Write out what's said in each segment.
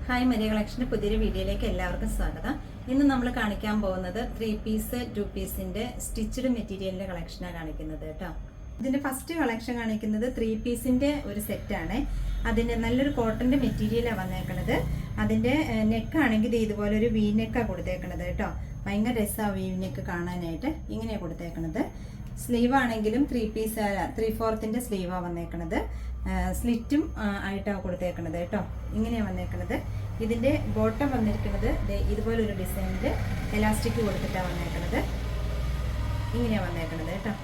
Hi Maria കളക്ഷൻ്റെ പുതിയൊരു വീഡിയോയിലേക്ക് എല്ലാവർക്കും സ്വാഗതം. ഇന്ന് നമ്മൾ കാണിക്കാൻ പോകുന്നത് 3 പീസ് 2 പീസിൻ്റെ സ്റ്റിച്ചഡ് മെറ്റീരിയലിൻ്റെ കളക്ഷനാണ് കാണിക്കുന്നത് കേട്ടോ. ഇതിൻ്റെ ഫസ്റ്റ് കളക്ഷൻ കാണിക്കുന്നത് 3 പീസിൻ്റെ ഒരു സെറ്റാണ്. അതിൻ്റെ നല്ലൊരു കോട്ടൻ്റെ മെറ്റീരിയലാണ് വന്നേക്കണത്. അതിൻ്റെ നെക്കാണെങ്കിൽ ഇതുപോലെ ഒരു വി നെക്കാണ് കൊടുത്തേക്കണത് കേട്ടോ. ഭയങ്കര രസമാണ് വി നെക്ക് കാണാനായിട്ട്. ഇങ്ങനെയാണ് കൊടുത്തേക്കണത്. സ്ലീവ് ആണെങ്കിലും 3/4 സ്ലീവാണ് വന്നേക്കണത്. സ്ലിറ്റും ആയിട്ടാണ് കൊടുത്തേക്കണത് കേട്ടോ. ഇങ്ങനെയാണ് വന്നേക്കണത്. ഇതിൻ്റെ ബോട്ടം വന്നിരിക്കുന്നത് ഇതുപോലൊരു ഡിസൈനിൽ എലാസ്റ്റിക് കൊടുത്തിട്ടാണ് വന്നേക്കണത്. ഇങ്ങനെയാണ് വന്നേക്കണത് കേട്ടോ.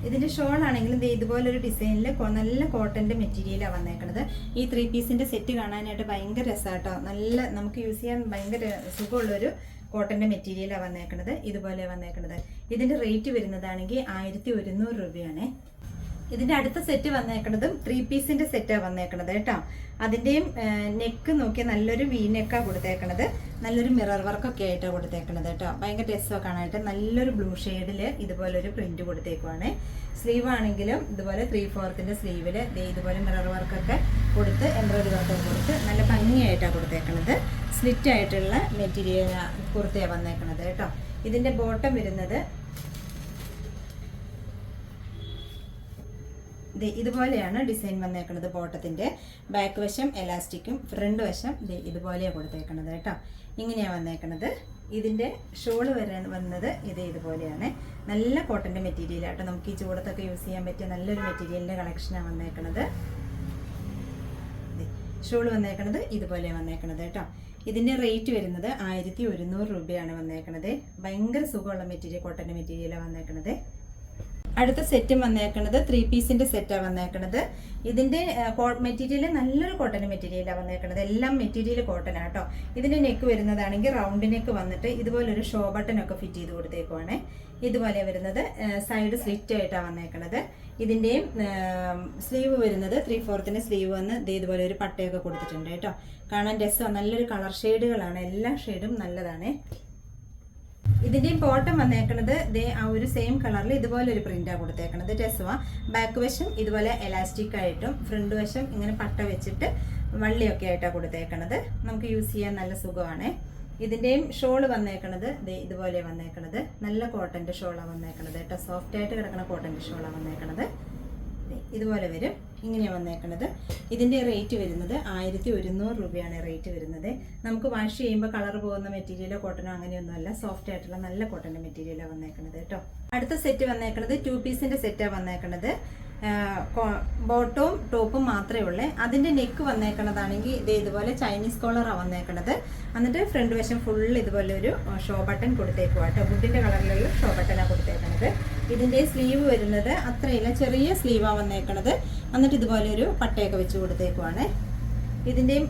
ഇതിൻ്റെ ഷോൾ ആണെങ്കിലും ഇതുപോലൊരു ഡിസൈനിൽ നല്ല കോട്ടൻ്റെ മെറ്റീരിയലാണ് വന്നേക്കണത്. ഈ 3 പീസിൻ്റെ സെറ്റ് കാണാനായിട്ട് ഭയങ്കര രസമാട്ടോ. നല്ല നമുക്ക് യൂസ് ചെയ്യാൻ ഭയങ്കര സുഖമുള്ളൊരു കോട്ടൻ്റെ മെറ്റീരിയലാണ് വന്നേക്കണത്. ഇതുപോലെ വന്നേക്കണത്. ഇതിൻ്റെ റേറ്റ് വരുന്നതാണെങ്കിൽ 1100 രൂപയാണ്. ഇതിൻ്റെ അടുത്ത സെറ്റ് വന്നേക്കണതും 3 പീസിൻ്റെ സെറ്റാണ് വന്നേക്കണത് കേട്ടോ. അതിൻ്റെയും നെക്ക് നോക്കി നല്ലൊരു വി നെക്കാണ് കൊടുത്തേക്കണത്. നല്ലൊരു മിറർ വർക്കൊക്കെ ആയിട്ടാണ് കൊടുത്തേക്കണത് കേട്ടോ. ഭയങ്കര രസമൊക്കെ കാണാനായിട്ട് നല്ലൊരു ബ്ലൂ ഷെയ്ഡിൽ ഇതുപോലൊരു പ്രിൻറ്റ് കൊടുത്തേക്കുവാണ്. സ്ലീവ് ആണെങ്കിലും ഇതുപോലെ 3/4 സ്ലീവിൽ ഇതുപോലെ മിറർ വർക്കൊക്കെ കൊടുത്ത് എംബ്രോയിഡറി വർക്കൊക്കെ കൊടുത്ത് നല്ല ഭംഗിയായിട്ടാണ് കൊടുത്തേക്കണത്. സ്ലിറ്റ് ആയിട്ടുള്ള മെറ്റീരിയൽ കുർത്തയാണ് വന്നേക്കണത് കേട്ടോ. ഇതിൻ്റെ ബോട്ടം വരുന്നത് ഇതുപോലെയാണ് ഡിസൈൻ വന്നേക്കുന്നത്. ബോട്ടത്തിൻ്റെ ബാക്ക് വശം എലാസ്റ്റിക്കും ഫ്രണ്ട് വശം ഇതുപോലെയാണ് കൊടുത്തേക്കണത് കേട്ടോ. ഇങ്ങനെയാണ് വന്നേക്കണത്. ഇതിൻ്റെ ഷോള് വന്നത് ഇതുപോലെയാണ്. നല്ല കോട്ടൻ്റെ മെറ്റീരിയലാട്ടോ. നമുക്ക് ഈ ചൂടത്തൊക്കെ യൂസ് ചെയ്യാൻ പറ്റിയ നല്ലൊരു മെറ്റീരിയലിൻ്റെ കളക്ഷനാണ് വന്നേക്കണത്. ഷോള് വന്നേക്കണത് ഇതുപോലെ വന്നേക്കണത് കേട്ടോ. ഇതിൻ്റെ റേറ്റ് വരുന്നത് 1100 രൂപയാണ് വന്നേക്കണത്. ഭയങ്കര സുഖമുള്ള മെറ്റീരിയൽ, കോട്ടൻ്റെ മെറ്റീരിയലാണ് വന്നേക്കണത്. അടുത്ത സെറ്റും വന്നേക്കണത് 3 പീസിൻ്റെ സെറ്റാണ് വന്നേക്കണത്. ഇതിൻ്റെ മെറ്റീരിയൽ നല്ലൊരു കോട്ടൺ മെറ്റീരിയലാണ് വന്നേക്കണത്. എല്ലാം മെറ്റീരിയൽ കോട്ടൺ ആട്ടോ. ഇതിൻ്റെ നെക്ക് വരുന്നതാണെങ്കിൽ റൗണ്ട് നെക്ക് വന്നിട്ട് ഇതുപോലൊരു ഷോ ബട്ടനൊക്കെ ഫിറ്റ് ചെയ്ത് കൊടുത്തേക്കുവാണ്. ഇതുപോലെ വരുന്നത് സൈഡ് സ്ലിറ്റ് ആയിട്ടാണ് വന്നേക്കണത്. ഇതിൻ്റെയും സ്ലീവ് വരുന്നത് 3/4 സ്ലീവ് വന്ന് ഇതുപോലെ ഒരു പട്ടയൊക്കെ കൊടുത്തിട്ടുണ്ട് കേട്ടോ. കാണാൻ രസമാണ്. നല്ലൊരു കളർ ഷെയ്ഡുകളാണ്. എല്ലാ ഷെയ്ഡും നല്ലതാണ്. ഇതിൻ്റെയും ബോട്ടം വന്നേക്കണത് ആ ഒരു സെയിം കളറിൽ ഇതുപോലെ ഒരു പ്രിന്റാണ് കൊടുത്തേക്കണത്. രസമാണ്. ബാക്ക് വശം ഇതുപോലെ എലാസ്റ്റിക് ആയിട്ടും ഫ്രണ്ട് വശം ഇങ്ങനെ പട്ട വെച്ചിട്ട് വള്ളിയൊക്കെ ആയിട്ടാണ് കൊടുത്തേക്കണത്. നമുക്ക് യൂസ് ചെയ്യാൻ നല്ല സുഖമാണ്. ഇതിൻ്റെയും ഷോള് വന്നേക്കണത് ഇതുപോലെ വന്നേക്കണത്. നല്ല കോട്ടൻ്റെ ഷോളാണ് വന്നേക്കണത് കേട്ടോ. സോഫ്റ്റ് ആയിട്ട് കിടക്കുന്ന കോട്ടൻ്റെ ഷോളാണ് വന്നേക്കണത്. ഇതുപോലെ വരും. ഇങ്ങനെയാണ് വന്നേക്കണത്. ഇതിൻ്റെ റേറ്റ് വരുന്നത് 1100 രൂപയാണ് റേറ്റ് വരുന്നത്. നമുക്ക് വാഷ് ചെയ്യുമ്പോൾ കളർ പോകുന്ന മെറ്റീരിയലോ കോട്ടനോ അങ്ങനെയൊന്നുമല്ല. സോഫ്റ്റ് ആയിട്ടുള്ള നല്ല കോട്ടൻ്റെ മെറ്റീരിയലാണ് വന്നേക്കണത് കേട്ടോ. അടുത്ത സെറ്റ് വന്നേക്കണത് 2 പീസിൻ്റെ സെറ്റാണ് വന്നേക്കണത്. ബോട്ടവും ടോപ്പും മാത്രമേ ഉള്ളൂ. അതിൻ്റെ നെക്ക് വന്നേക്കണതാണെങ്കിൽ ഇതുപോലെ ചൈനീസ് കോളറാണ് വന്നേക്കണത്. എന്നിട്ട് ഫ്രണ്ട് വശം ഫുൾ ഇതുപോലെ ഒരു ഷോ ബട്ടൺ കൊടുത്തേക്കുക കേട്ടോ. വുഡിൻ്റെ കളറിലുള്ള ഷോ ബട്ടനാണ് കൊടുത്തേക്കണത്. ഇതിൻ്റെ സ്ലീവ് വരുന്നത് അത്രയില്ല, ചെറിയ സ്ലീവാണ് വന്നേക്കണത്. എന്നിട്ട് ഇതുപോലെ ഒരു പട്ടയൊക്കെ വെച്ച് കൊടുത്തേക്കുവാണ്. ഇതിൻ്റെയും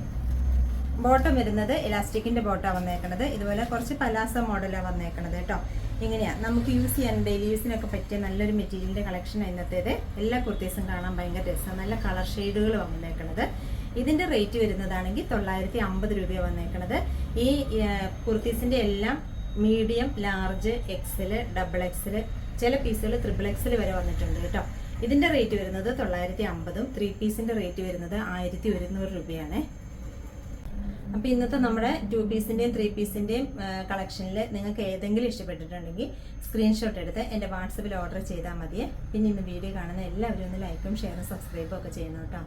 ബോട്ടം വരുന്നത് ഇലാസ്റ്റിക്കിൻ്റെ ബോട്ടാണ് വന്നേക്കണത്. ഇതുപോലെ കുറച്ച് പലാസ മോഡലാണ് വന്നേക്കണത് കേട്ടോ. ഇങ്ങനെയാണ് നമുക്ക് യൂസ് ചെയ്യാൻ ഡെയിലി യൂസിനൊക്കെ പറ്റിയ നല്ലൊരു മെറ്റീരിയലിൻ്റെ കളക്ഷൻ ഇന്നത്തേത്. എല്ലാ കുർത്തീസും കാണാൻ ഭയങ്കര രസമാണ്. നല്ല കളർ ഷെയ്ഡുകൾ വന്നേക്കണത്. ഇതിൻ്റെ റേറ്റ് വരുന്നതാണെങ്കിൽ 950 രൂപയാണ് വന്നേക്കണത്. ഈ കുർത്തീസിൻ്റെ എല്ലാം medium, large, XL, double XL, ചില പീസുകൾ XXL വരെ വന്നിട്ടുണ്ട് കേട്ടോ. ഇതിൻ്റെ റേറ്റ് വരുന്നത് 950. 3 പീസിൻ്റെ റേറ്റ് വരുന്നത് 1100 രൂപയാണ്. അപ്പോൾ ഇന്നത്തെ നമ്മുടെ 2 പീസിൻ്റെയും 3 പീസിൻ്റെയും കളക്ഷനിൽ നിങ്ങൾക്ക് ഏതെങ്കിലും ഇഷ്ടപ്പെട്ടിട്ടുണ്ടെങ്കിൽ സ്ക്രീൻഷോട്ട് എടുത്ത് എൻ്റെ വാട്സപ്പിൽ ഓർഡർ ചെയ്താൽ മതിയേ. പിന്നെ ഇന്ന് വീഡിയോ കാണുന്ന എല്ലാവരും ഒന്ന് ലൈക്കും ഷെയറും സബ്സ്ക്രൈബും ഒക്കെ ചെയ്യണം കേട്ടോ.